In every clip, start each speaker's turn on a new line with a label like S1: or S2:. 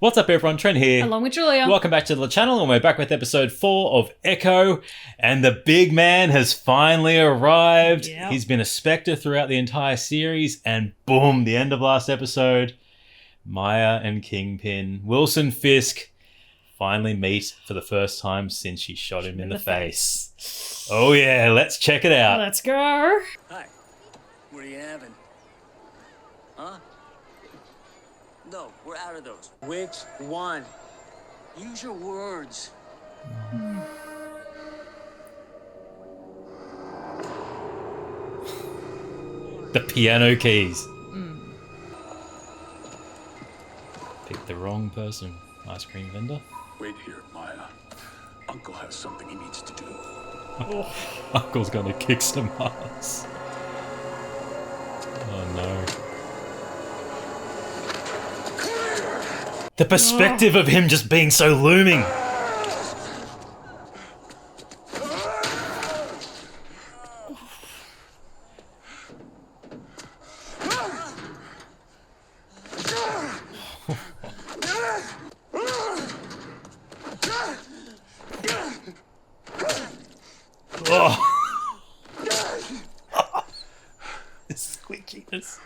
S1: What's up everyone, Trent here.
S2: Along with Julia.
S1: Welcome back to the channel, and we're back with episode 4 of Echo, and the big man has finally arrived.
S2: Yep.
S1: He's been a spectre throughout the entire series, and boom, the end of last episode, Maya and Kingpin, Wilson Fisk, finally meet for the first time since she shot him in the face. Oh yeah, let's check it out.
S2: Let's go.
S3: Hi. What are you having? Huh? No, we're out of those. Which one? Use your words.
S1: The piano keys. Picked the wrong person. Ice cream vendor.
S4: Wait here, Maya. Uncle has something he needs to do.
S1: Uncle's gonna kick some ass. Oh no. The perspective of him just being so looming. Oh. The squeakiness.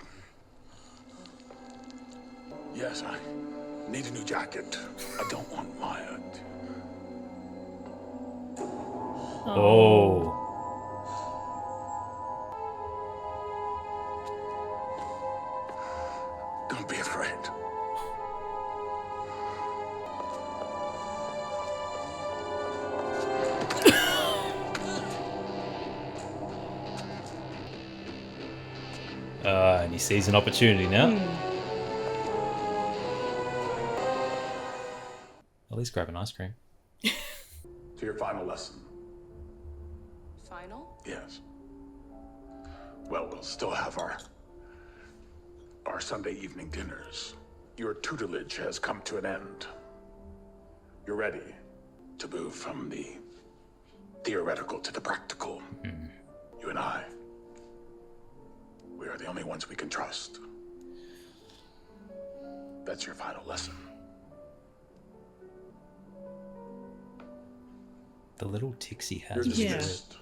S4: Yes, I need a new jacket. I don't want Maya to...
S1: Oh.
S4: Don't be afraid.
S1: And he sees an opportunity now. At least grab an ice cream.
S4: To your final lesson.
S5: Final?
S4: Yes. Well, we'll still have our Sunday evening dinners. Your tutelage has come to an end. You're ready to move from the theoretical to the practical. You and I, we are the only ones we can trust. That's your final lesson.
S1: The little ticks he
S4: You're
S1: has. is weird.
S4: dismissed.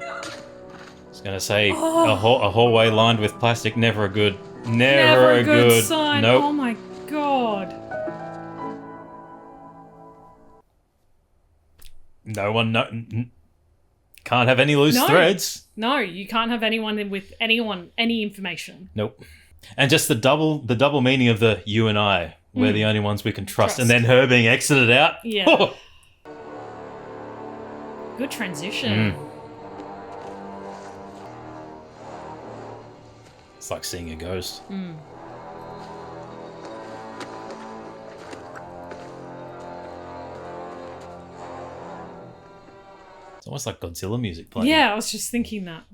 S1: I was gonna say a hallway lined with plastic, never a good, never a good
S2: sign.
S1: Nope.
S2: Oh my god.
S1: No one, can't have any loose threads.
S2: No, you can't have anyone with any information.
S1: Nope. And just the double meaning of the you and I, we're the only ones we can trust, and then her being exited out.
S2: Yeah. Good transition.
S1: It's like seeing a ghost. It's almost like Godzilla music playing.
S2: Yeah, I was just thinking that.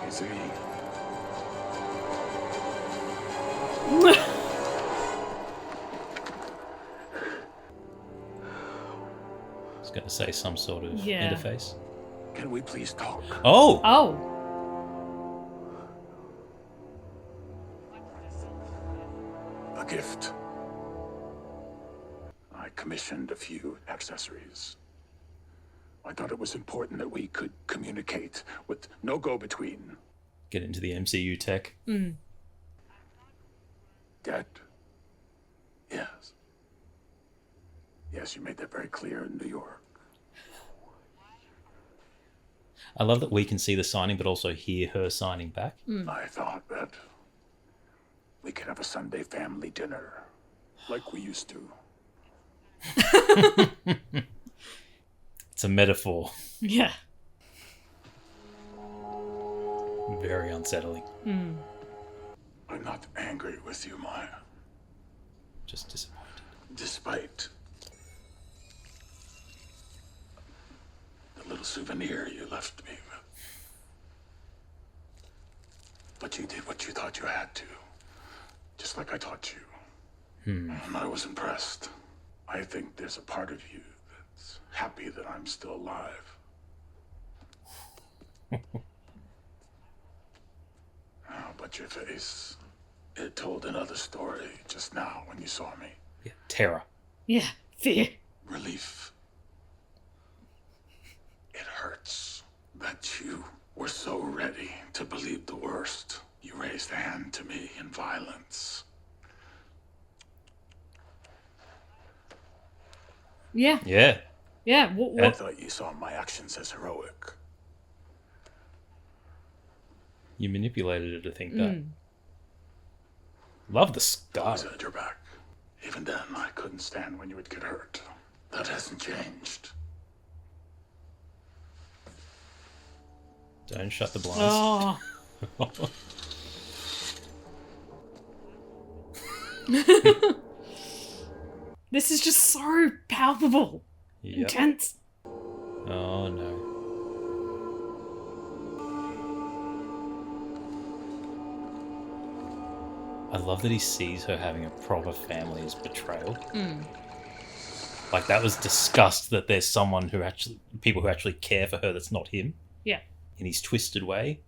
S4: You see,
S1: I was gonna say some sort of
S2: Yeah.
S1: interface.
S4: can we please talk?
S1: Oh!
S2: Oh.
S4: A gift. I commissioned a few accessories. I thought it was important that we could communicate with no go-between.
S1: Get into the MCU tech.
S4: Dead? Yes. Yes, you made that very clear in New York.
S1: I love that we can see the signing, but also hear her signing back.
S4: I thought that we could have a Sunday family dinner, like we used to.
S1: It's a metaphor.
S2: Yeah.
S1: Very unsettling.
S4: I'm not angry with you, Maya.
S1: Just disappointed.
S4: Despite the little souvenir you left me with. But you did what you thought you had to. Just just like I taught you. And I was impressed. I think there's a part of you that's happy that I'm still alive. But your face, it told another story just now when you saw me.
S1: Yeah, terror.
S2: Yeah, fear.
S4: Relief. It hurts that you were so ready to believe the worst. You raised a hand to me in violence.
S2: Yeah.
S1: Yeah.
S2: Yeah.
S4: I
S2: What?
S4: thought you saw my actions as heroic.
S1: You manipulated her to think that. Love the
S4: I
S1: scar.
S4: always had your back. Even then, I couldn't stand when you would get hurt. That hasn't changed.
S1: Don't shut the blinds.
S2: Oh. This is just so palpable.
S1: Yep.
S2: Intense.
S1: Oh no. I love that he sees her having a proper family as betrayal. Like, that was disgust that there's someone who actually, people who actually care for her that's not him.
S2: Yeah.
S1: In his twisted way.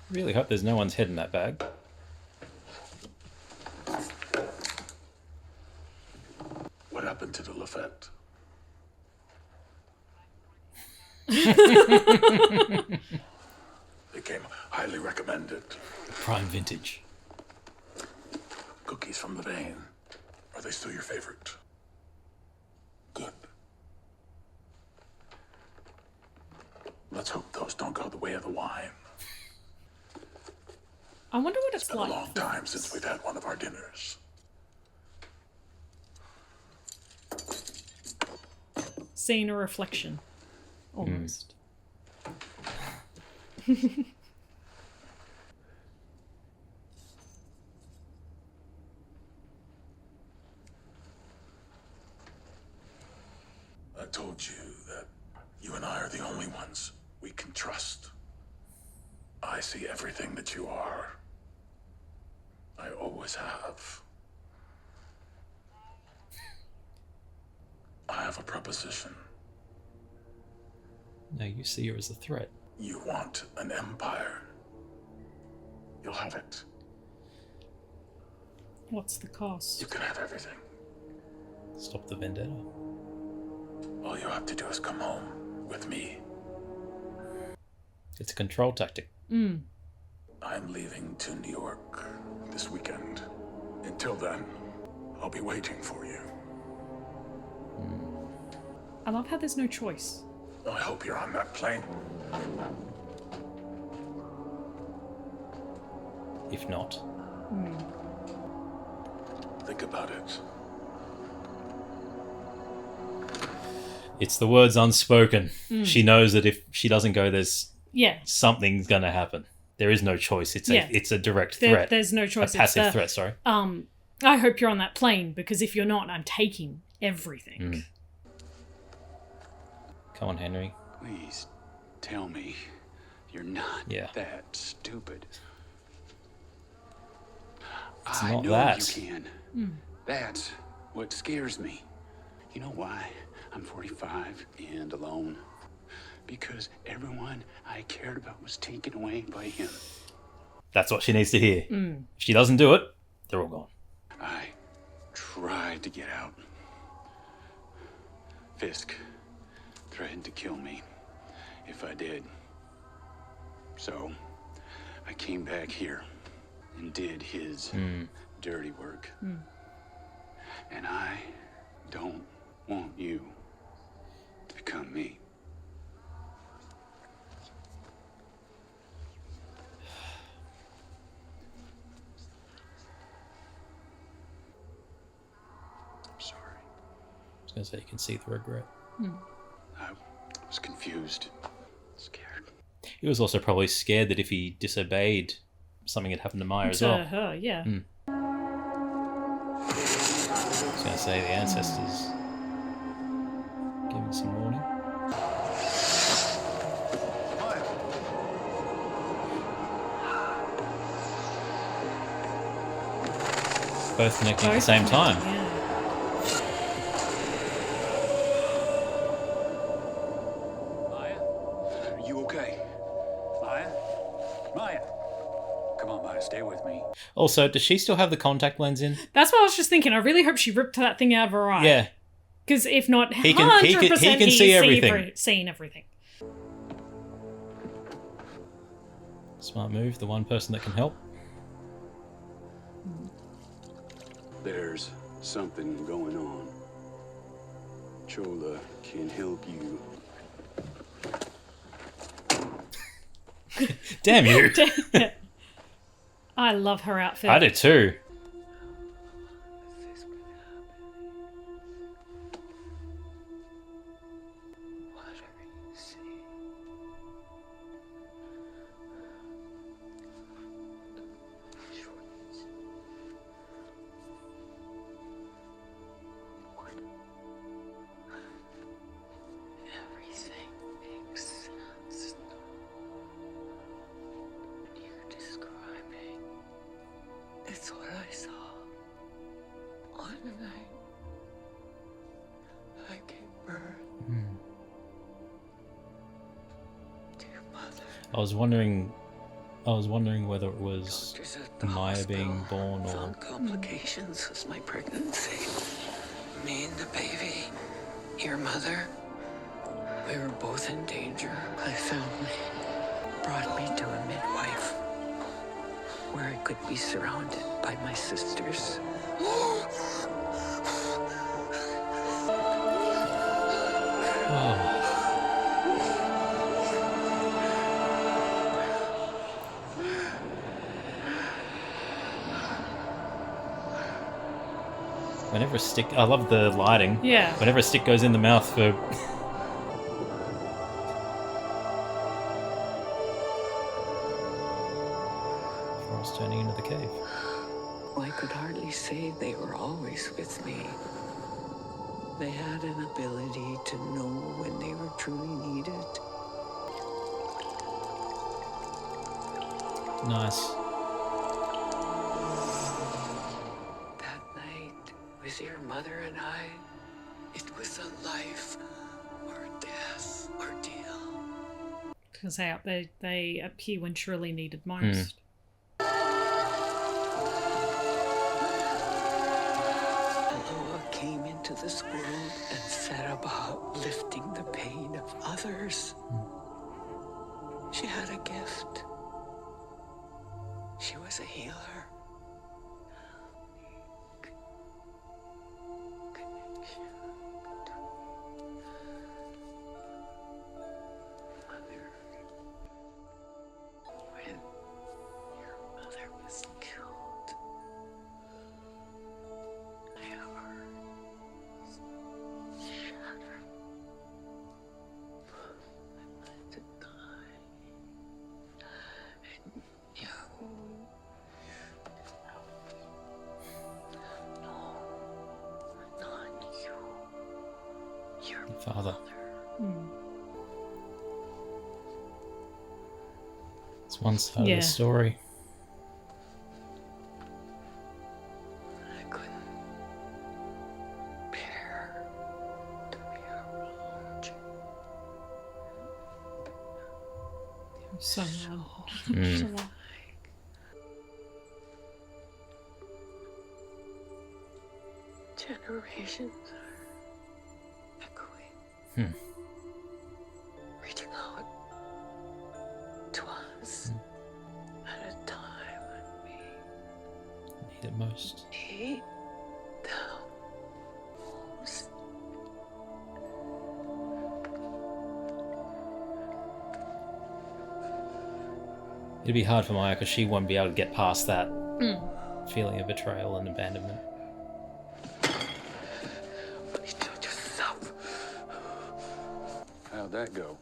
S1: Really hope there's no one's head in that bag.
S4: What happened to the Lafette? They came highly recommended.
S1: Prime vintage.
S4: Cookies from the vein. Are they still your favorite? Good. Let's hope those don't go the way of the wine.
S2: I wonder what
S4: It's
S2: it's
S4: been
S2: like.
S4: a long time since we've had one of our dinners.
S2: Seeing a reflection. Almost.
S4: I told you that you and I are the only ones we can trust. I see everything that you are. I always have. I have a proposition.
S1: No, you see her as a threat.
S4: You want an empire. You'll have it.
S2: What's the cost?
S4: You can have everything.
S1: Stop the vendetta.
S4: All you have to do is come home with me.
S1: It's a control tactic.
S4: I'm leaving to New York this weekend. Until then, I'll be waiting for you.
S2: I love how there's no choice.
S4: I hope you're on that plane.
S1: If not,
S4: Think about it.
S1: it's the words unspoken. She knows that if she doesn't go, there's
S2: Yeah.
S1: something's going to happen. There is no choice. It's
S2: Yeah.
S1: a direct threat.
S2: There's no choice.
S1: A passive
S2: It's the,
S1: threat, sorry.
S2: I hope you're on that plane because if you're not, I'm taking everything.
S1: Come on, Henry.
S5: Please tell me you're not
S1: Yeah.
S5: that stupid.
S1: It's
S5: I
S1: not
S5: know
S1: that.
S5: you can. That's what scares me. You know why I'm 45 and alone? Because everyone I cared about was taken away by him.
S1: That's what she needs to hear. If she doesn't do it, they're all gone.
S5: I tried to get out. Fisk threatened to kill me if I did. So I came back here and did his dirty work. And I don't want you to become me. I'm sorry.
S1: I was going to say, you can see the regret.
S5: I was confused, scared.
S1: He was also probably scared that if he disobeyed, something had happened to Maya as
S2: To
S1: well.
S2: her, yeah.
S1: I was going to say, the ancestors give him some warning. Both connecting at the same time.
S2: Yeah.
S5: Maya? Are you okay? Maya? Maya! Come on, Maya, stay with me.
S1: Also, does she still have the contact lens in?
S2: That's what I was just thinking. I really hope she ripped that thing out of her eye.
S1: Yeah.
S2: Because if not, 100%
S1: He can see everything.
S2: Seeing everything.
S1: Smart move. The one person that can help.
S5: There's something going on. Chola can help you.
S1: Damn you.
S2: I love her outfit.
S1: I do too.
S3: Everything makes sense. You're describing. It's what I saw on the night I gave birth to your mother.
S1: I was wondering whether it was
S3: Doctors at the
S1: Maya
S3: hospital
S1: being born or...
S3: found complications with my pregnancy. Me and the baby, your mother, we were both in danger. My family brought me to a midwife where I could be surrounded by my sisters.
S1: Oh. Whenever a stick... I love the lighting.
S2: Yeah.
S1: Whenever a stick goes in the mouth for... Frost turning into the cave.
S3: I could hardly say they were always with me. They had an ability to know when they were truly needed.
S1: Nice.
S3: That night, with your mother and I, it was a life or death ordeal.
S2: Because they appear when truly needed most.
S3: Taloa came into this world and set about lifting the pain of others. She had a gift. She was a healer. Connection between mother. When your mother was killed, my heart shattered. I wanted to die. And you. No, not you. Your
S1: Father.
S2: Mm.
S1: It's one side of
S2: Yeah.
S1: the story.
S3: I couldn't bear to be around you.
S2: So loud.
S1: Mm.
S2: So loud.
S3: Generations are echoing, reaching out to us at a time when we
S1: Need it most.
S3: need them most.
S1: It'd be hard for Maya because she won't be able to get past that
S2: Mm.
S1: feeling of betrayal and abandonment.
S3: Please judge yourself.
S5: How'd that go?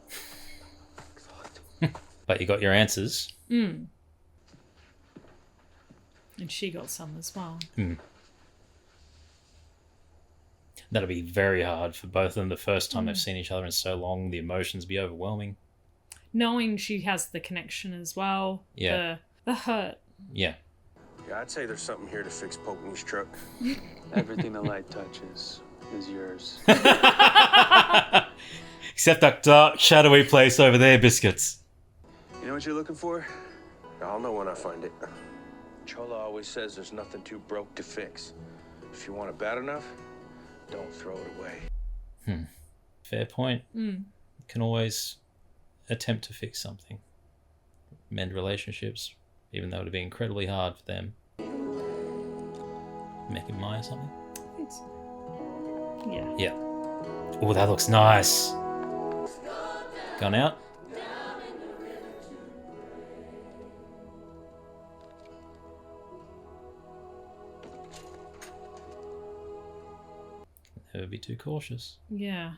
S1: But you got your answers.
S2: Mm. And she got some as well.
S1: That'll be very hard for both of them. The first time they've seen each other in so long, the emotions be overwhelming.
S2: Knowing she has the connection as well.
S1: Yeah.
S2: The hurt.
S1: Yeah.
S6: Yeah, I'd say there's something here to fix Pokemy's truck.
S5: Everything the light touches is yours.
S1: Except that dark, shadowy place over there, Biscuits.
S6: You know what you're looking for? I'll know when I find it. Chola always says there's nothing too broke to fix. If you want it bad enough, don't throw it away.
S1: Fair point. You can always attempt to fix something. Mend relationships, even though it would be incredibly hard for them. Make him Maya something?
S2: Yeah.
S1: Yeah. Oh, that looks nice. Gone out? Never be too cautious.
S2: Yeah.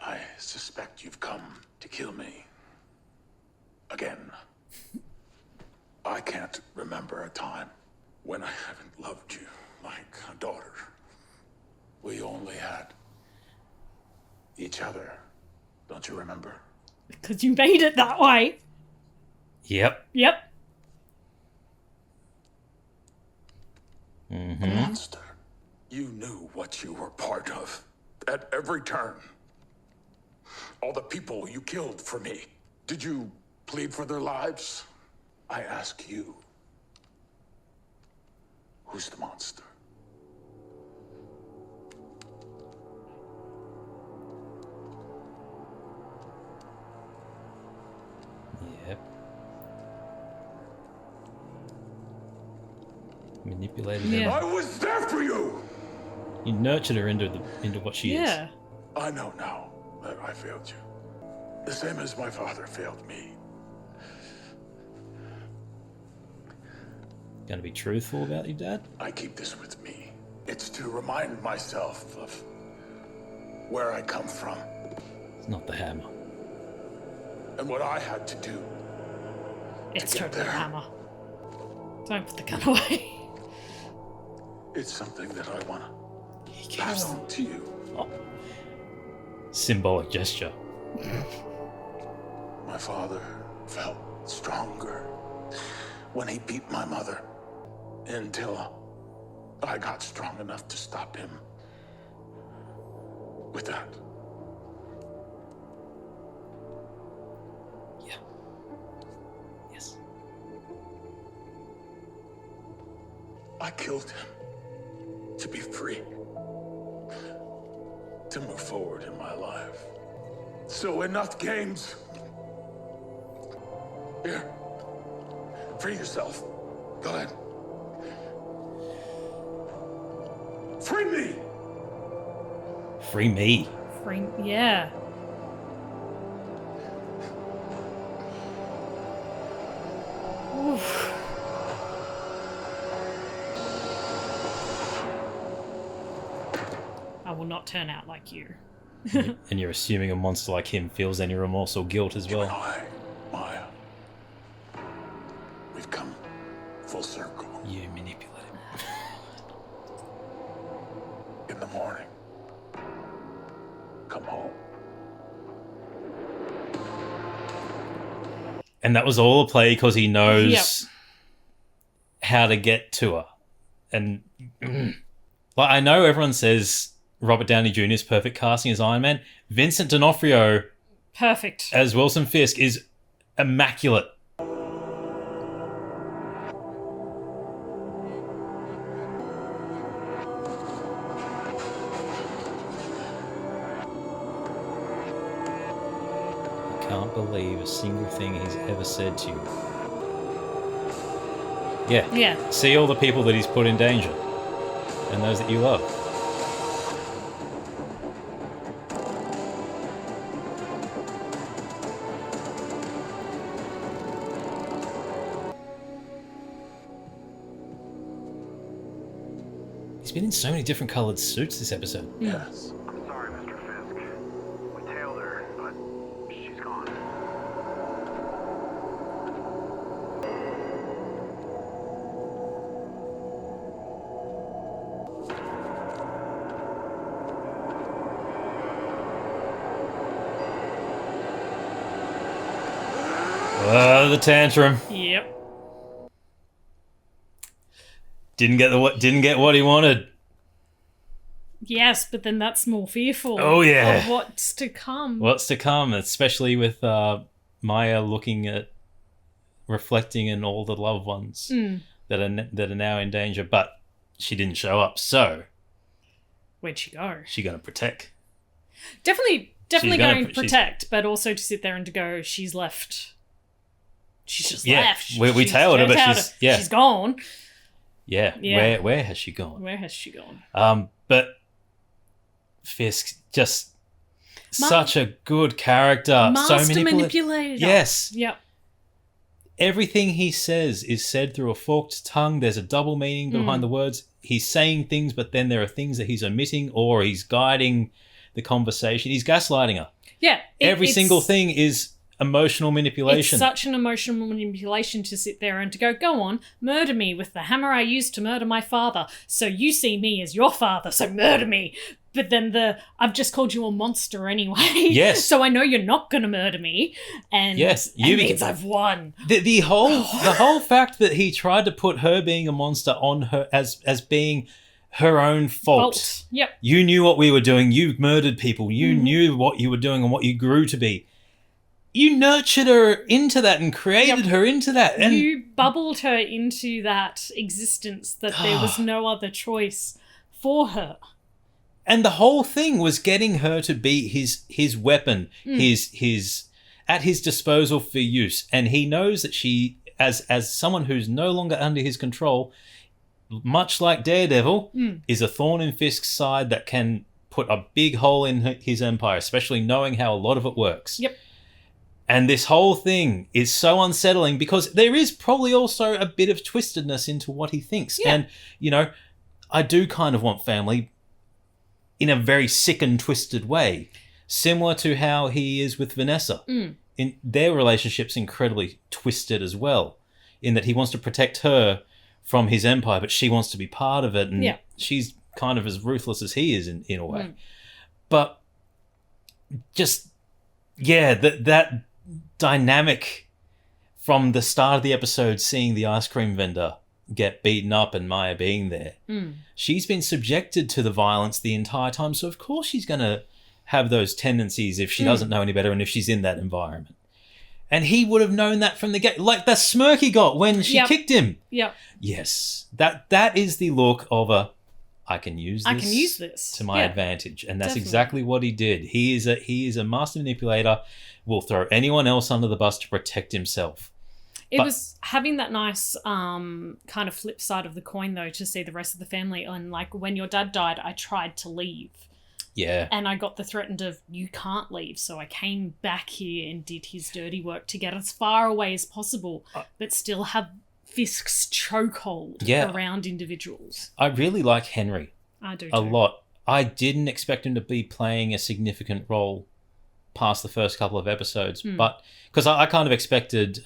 S4: I suspect you've come to kill me. Again. I can't remember a time when I haven't loved you like a daughter. We only had each other. Don't you remember?
S2: Because you made it that way.
S1: Yep.
S2: Yep.
S4: A monster. You knew what you were part of. At every turn. All the people you killed for me. Did you plead for their lives? I ask you. Who's the monster?
S1: Yep. Manipulated her.
S2: Yeah.
S4: I was there for you!
S1: You nurtured her into what she is.
S2: Yeah.
S4: I know now that I failed you. The same as my father failed me.
S1: Gonna be truthful about your dad?
S4: I keep this with me. It's to remind myself of where I come from
S1: It's not the hammer.
S4: and what I had to do.
S2: It's
S4: To get
S2: totally a
S4: there.
S2: hammer. Don't put the gun away.
S4: It's something that I want to pass on to you.
S1: Symbolic gesture.
S4: My father felt stronger when he beat my mother until I got strong enough to stop him with that.
S1: Yeah. Yes.
S4: I killed him to be free, to move forward in my life. So enough games. Here, free yourself. Go ahead. Free me!
S1: Free me.
S2: Yeah. Oof. I will not turn out like you.
S1: And you're assuming a monster like him feels any remorse or guilt as
S4: You and
S1: well.
S4: I, Maya, we've come full circle.
S1: You manipulate him.
S4: In the morning, come home.
S1: And that was all a play because he knows
S2: Yep.
S1: how to get to her. And like, I know everyone says Robert Downey Jr.'s perfect casting as Iron Man. Vincent D'Onofrio
S2: Perfect.
S1: as Wilson Fisk is immaculate. I can't believe a single thing he's ever said to you. Yeah.
S2: Yeah.
S1: See all the people that he's put in danger. And those that you love. He's been in so many different coloured suits this episode.
S4: Yes.
S7: I'm sorry, Mr. Fisk. We tailed her, but she's gone.
S1: The tantrum.
S2: Yep.
S1: Didn't get what he wanted.
S2: Yes, but then that's more fearful.
S1: Oh, yeah.
S2: Of what's to come.
S1: What's to come, especially with Maya looking at, reflecting in all the loved ones that are now in danger, but she didn't show up. So
S2: Where'd she go?
S1: She's gonna protect.
S2: Definitely going to protect, but also to sit there and to go, she's left. She's just left.
S1: We tailed her, but
S2: she's gone.
S1: Yeah.
S2: Yeah.
S1: Where has she gone?
S2: Where has she gone?
S1: But Fisk, just such a good character.
S2: Master
S1: So
S2: manipulator.
S1: Yes.
S2: Yep.
S1: Everything he says is said through a forked tongue. There's a double meaning behind the words. He's saying things, but then there are things that he's omitting, or he's guiding the conversation. He's gaslighting her.
S2: Yeah.
S1: Every single thing is emotional manipulation.
S2: It's such an emotional manipulation to sit there and to go on, murder me with the hammer I used to murder my father. So you see me as your father, so murder me. But then I've just called you a monster anyway.
S1: Yes.
S2: So I know you're not going to murder me. And
S1: yes,
S2: you means I've won.
S1: The whole fact that he tried to put her being a monster on her as being her own fault.
S2: Yep.
S1: You knew what we were doing. You murdered people. You knew what you were doing and what you grew to be. You nurtured her into that and created her into that. And
S2: you bubbled her into that existence that there was no other choice for her.
S1: And the whole thing was getting her to be his weapon, his at his disposal for use. And he knows that she, as someone who's no longer under his control, much like Daredevil, is a thorn in Fisk's side that can put a big hole in his empire, especially knowing how a lot of it works.
S2: Yep.
S1: And this whole thing is so unsettling because there is probably also a bit of twistedness into what he thinks. Yeah. And, I do kind of want family in a very sick and twisted way, similar to how he is with Vanessa. In their relationship's incredibly twisted as well, in that he wants to protect her from his empire, but she wants to be part of it, and she's kind of as ruthless as he is in a way. But just, that dynamic from the start of the episode, seeing the ice cream vendor get beaten up and Maya being there. She's been subjected to the violence the entire time, so of course she's going to have those tendencies if she doesn't know any better and if she's in that environment. And he would have known that from the get, like the smirk he got when she kicked him.
S2: Yep.
S1: Yes, that is the look of I can use this to my advantage, and that's exactly what he did. He is a master manipulator. Will throw anyone else under the bus to protect himself.
S2: It was having that nice kind of flip side of the coin, though, to see the rest of the family. And like when your dad died, I tried to leave.
S1: Yeah.
S2: And I got the threatened of, you can't leave. So I came back here and did his dirty work to get as far away as possible, but still have Fisk's chokehold around individuals.
S1: I really like Henry.
S2: I do too.
S1: A lot. I didn't expect him to be playing a significant role past the first couple of episodes, but because I kind of expected...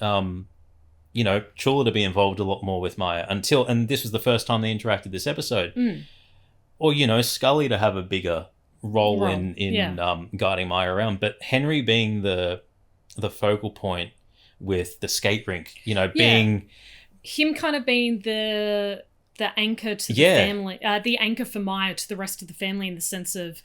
S1: Chula to be involved a lot more with Maya and this was the first time they interacted this episode. Or, Scully to have a bigger role in guiding Maya around. But Henry being the focal point with the skate rink, being...
S2: Him kind of being the anchor to the family, the anchor for Maya to the rest of the family in the sense of,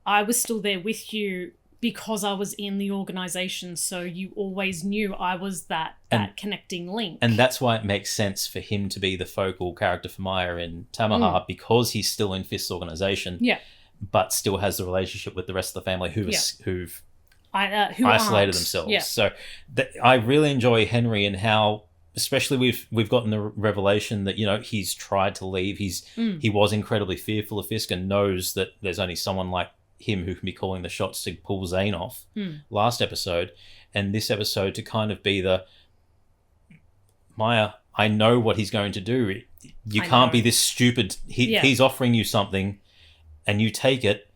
S2: I was still there with you because I was in the organisation, so you always knew I was that connecting link. And
S1: that's why it makes sense for him to be the focal character for Maya in Tamaha, because he's still in Fisk's organisation, but still has the relationship with the rest of the family who've isolated themselves. Yeah. So I really enjoy Henry and how, especially we've gotten the revelation that, he's tried to leave. He was incredibly fearful of Fisk and knows that there's only someone like him who can be calling the shots to pull Zane off last episode, and this episode to kind of be the Maya, I know what he's going to do. You can't be this stupid. He's offering you something and you take it.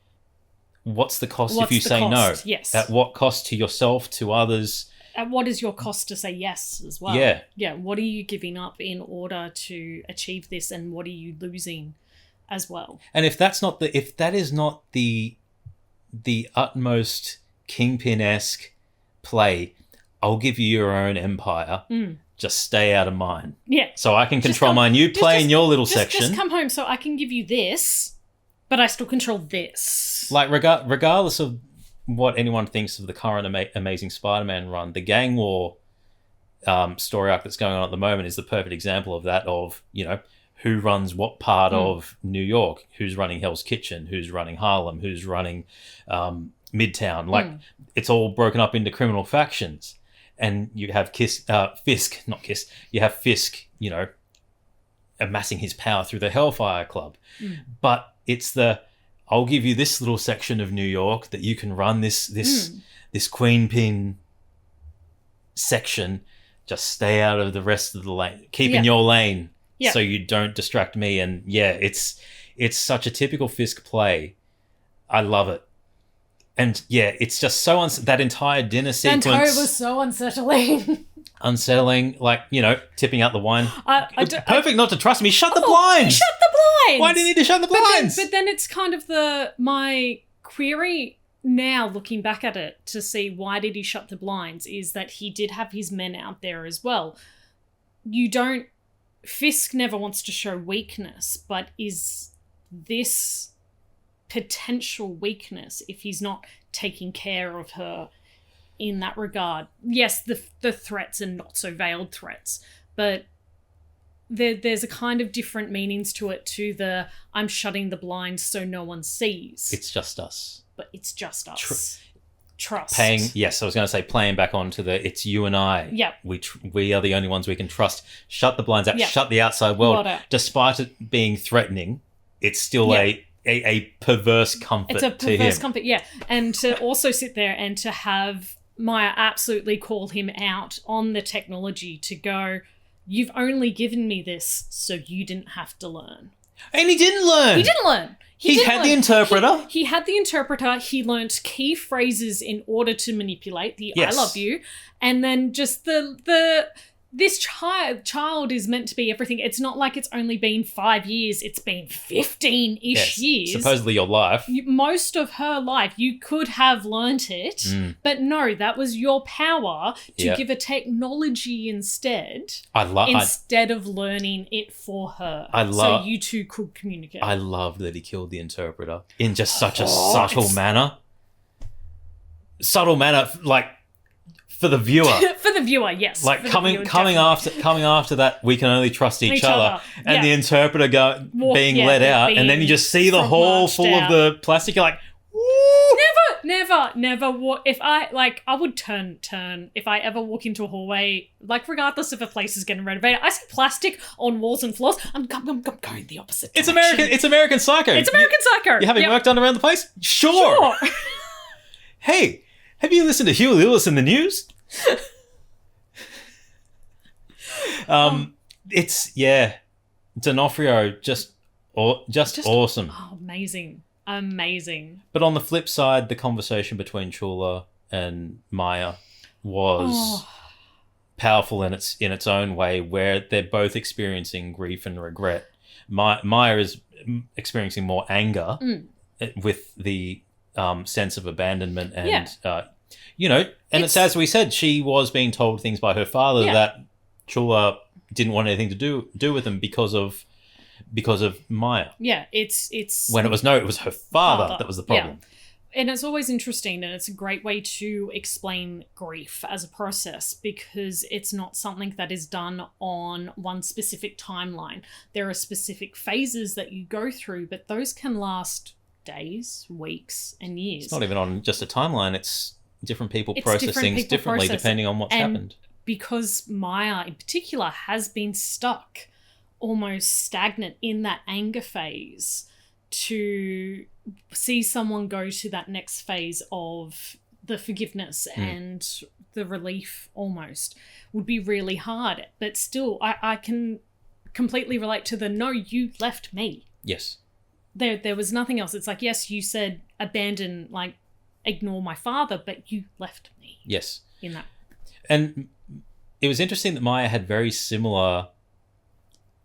S1: What's the cost if you say no?
S2: Yes.
S1: At what cost to yourself, to others?
S2: At what is your cost to say yes as well?
S1: Yeah.
S2: Yeah. What are you giving up in order to achieve this, and what are you losing as well?
S1: And if that is not the utmost Kingpin-esque play, I'll give you your own empire. Just stay out of mine.
S2: Yeah.
S1: So I can control mine. You play in your little section.
S2: Just come home so I can give you this, but I still control this.
S1: Like, regardless of what anyone thinks of the current Amazing Spider-Man run, the gang war story arc that's going on at the moment is the perfect example of that, of, you know, who runs what part of New York, who's running Hell's Kitchen, who's running Harlem, who's running Midtown. Like, it's all broken up into criminal factions. And you have you have Fisk, you know, amassing his power through the Hellfire Club. But it's I'll give you this little section of New York that you can run this Queen Pin section. Just stay out of the rest of the lane. Keep in your lane so you don't distract me. And it's such a typical Fisk play. I love it. And it's just so that entire dinner sequence.
S2: And Toe was so unsettling.
S1: Unsettling, like, you know, tipping out the wine. Perfect not to trust me. Shut the blinds.
S2: Shut the blinds.
S1: Why do you need to shut the blinds?
S2: But then it's kind of my query now, looking back at it, to see why did he shut the blinds, is that he did have his men out there as well. Fisk never wants to show weakness, but is this potential weakness if he's not taking care of her in that regard? Yes, the threats are not so veiled threats, but there's a kind of different meanings to it, to the I'm shutting the blinds so no one sees.
S1: It's just us.
S2: But it's just us. Trust.
S1: I was going to say playing back onto it's you and I.
S2: Yeah.
S1: We are the only ones we can trust. Shut the blinds out.
S2: Yep.
S1: Shut the outside world. Despite it being threatening, it's still a perverse comfort to him. It's a perverse
S2: comfort, yeah. And to also sit there and to have Maya absolutely call him out on the technology, to go, you've only given me this so you didn't have to learn.
S1: And he didn't learn. He had the interpreter.
S2: He had the interpreter. He learnt key phrases in order to manipulate the I love you. And then just this child is meant to be everything. It's not like it's only been 5 years. It's been 15-ish years.
S1: Supposedly your life.
S2: Most of her life. You could have learnt it. But no, that was your power to give a technology instead. Instead of learning it for her. So you two could communicate.
S1: I love that he killed the interpreter in just such a subtle manner. Subtle manner, like, for the viewer.
S2: For the viewer, yes.
S1: Like coming after that, we can only trust each other. And the interpreter being let out, and then you just see the hall full of the plastic. You're like, woo!
S2: Never. If I would turn if I ever walk into a hallway, like, regardless if a place is getting renovated, I see plastic on walls and floors. I'm going the opposite direction.
S1: It's American Psycho.
S2: It's American Psycho.
S1: You having work done around the place? Sure. Hey, have you listened to Huey Lewis in the news? It's D'Onofrio just awesome.
S2: Oh, amazing.
S1: But on the flip side, the conversation between Chula and Maya was powerful in its own way, where they're both experiencing grief and regret. Maya is experiencing more anger with the sense of abandonment and it's as we said, she was being told things by her father that Chula didn't want anything to do with him because of Maya.
S2: Yeah, it's
S1: when it was her father that was the problem.
S2: Yeah. And it's always interesting, and it's a great way to explain grief as a process, because it's not something that is done on one specific timeline. There are specific phases that you go through, but those can last days, weeks, and years.
S1: It's not even on just a timeline. It's different people process things differently depending on what's happened.
S2: Because Maya in particular has been stuck, almost stagnant in that anger phase, to see someone go to that next phase of the forgiveness and the relief almost would be really hard. But still, I can completely relate to no, you left me.
S1: Yes.
S2: There was nothing else. It's like, yes, you said abandon, like, ignore my father, but you left me.
S1: Yes.
S2: In that.
S1: And it was interesting that Maya had very similar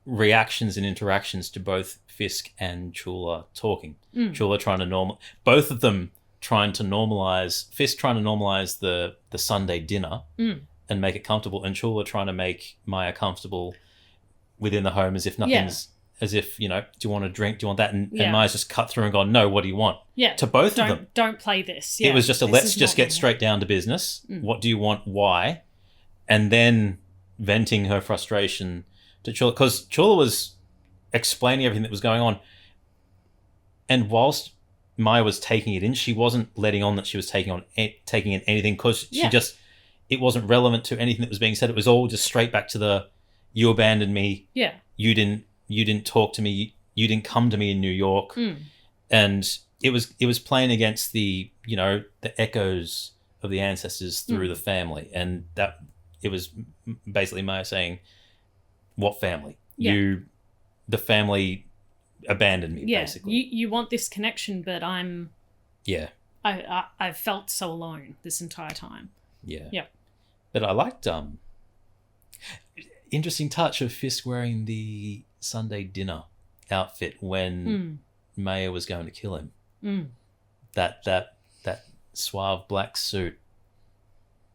S1: reactions and interactions to both Fisk and Chula talking. Chula trying to both of them trying to normalize the Sunday dinner and make it comfortable, and Chula trying to make Maya comfortable within the home as if nothing's, as if, you know, do you want a drink? Do you want that? And Maya's just cut through and gone, no, what do you want?
S2: Yeah.
S1: To both of them.
S2: Don't play this.
S1: It was just let's just get straight down to business. What do you want? Why? And then venting her frustration to Chula, because Chula was explaining everything that was going on. And whilst Maya was taking it in, she wasn't letting on that she was taking in anything, because it wasn't relevant to anything that was being said. It was all just straight back to the, you abandoned me.
S2: Yeah.
S1: You didn't talk to me. You didn't come to me in New York. And it was playing against the, you know, the echoes of the ancestors through the family. And that it was basically Maya saying, what family?
S2: Yeah.
S1: The family abandoned me, basically.
S2: You want this connection, but I'm...
S1: Yeah.
S2: I've felt so alone this entire time.
S1: Yeah.
S2: Yep.
S1: But I liked interesting touch of Fisk wearing the Sunday dinner outfit when Maya was going to kill him. That suave black suit.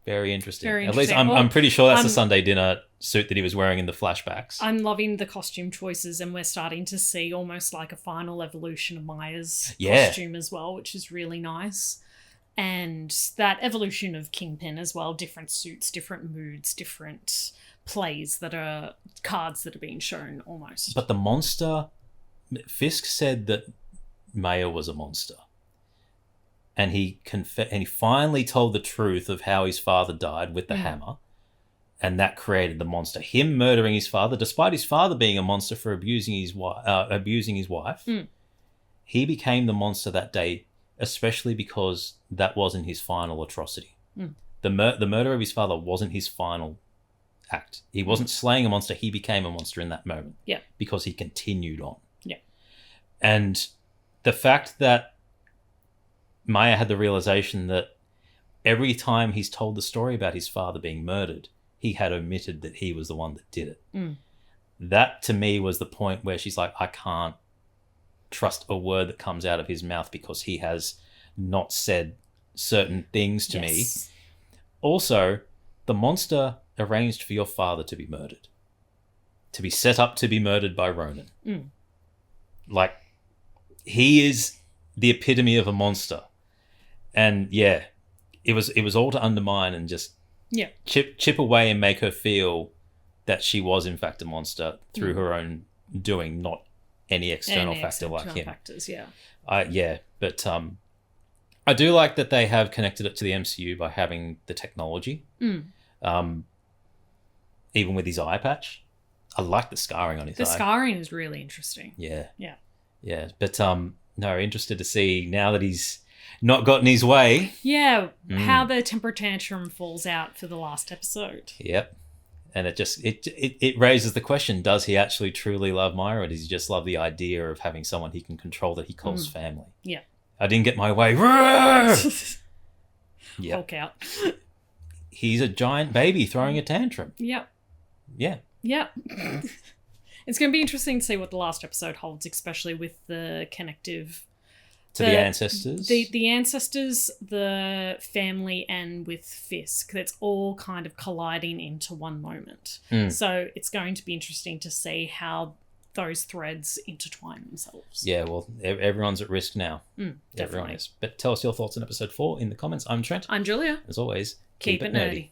S1: Very interesting. At least I'm pretty sure that's the Sunday dinner suit that he was wearing in the flashbacks.
S2: I'm loving the costume choices, and we're starting to see almost like a final evolution of Maya's costume as well, which is really nice. And that evolution of Kingpin as well, different suits, different moods, different plays that are cards that are being shown almost.
S1: But the monster, Fisk said that Maya was a monster. And he finally told the truth of how his father died with the hammer. And that created the monster. Him murdering his father, despite his father being a monster for abusing his wife, he became the monster that day, especially because that wasn't his final atrocity. The murder of his father wasn't his final act. He wasn't slaying a monster. He became a monster in that moment.
S2: Yeah.
S1: Because he continued on.
S2: Yeah.
S1: And the fact that Maya had the realization that every time he's told the story about his father being murdered, he had omitted that he was the one that did it. That, to me, was the point where she's like, I can't trust a word that comes out of his mouth because he has not said certain things to me. Also, the monster arranged for your father to be murdered. To be set up to be murdered by Ronan. Like, he is the epitome of a monster. And yeah, it was all to undermine and just chip away and make her feel that she was in fact a monster through her own doing, not any external factor like him.
S2: Factors, yeah.
S1: But I do like that they have connected it to the MCU by having the technology. Even with his eye patch. I like the scarring on his eye.
S2: The scarring is really interesting.
S1: Yeah.
S2: Yeah.
S1: Yeah. But no, interested to see now that he's not gotten his way.
S2: Yeah, how the temper tantrum falls out for the last episode.
S1: Yep. And it raises the question, does he actually truly love Myra, or does he just love the idea of having someone he can control that he calls family?
S2: Yeah.
S1: I didn't get my way. Yeah.
S2: Hulk out.
S1: He's a giant baby throwing a tantrum.
S2: Yep.
S1: Yeah.
S2: Yep. It's going to be interesting to see what the last episode holds, especially with the connective...
S1: the ancestors?
S2: The ancestors, the family, and with Fisk. That's all kind of colliding into one moment. So it's going to be interesting to see how those threads intertwine themselves.
S1: Yeah, well, everyone's at risk now.
S2: Definitely.
S1: Everyone is. But tell us your thoughts on episode 4 in the comments. I'm Trent.
S2: I'm Julia.
S1: As always,
S2: Keep it nerdy.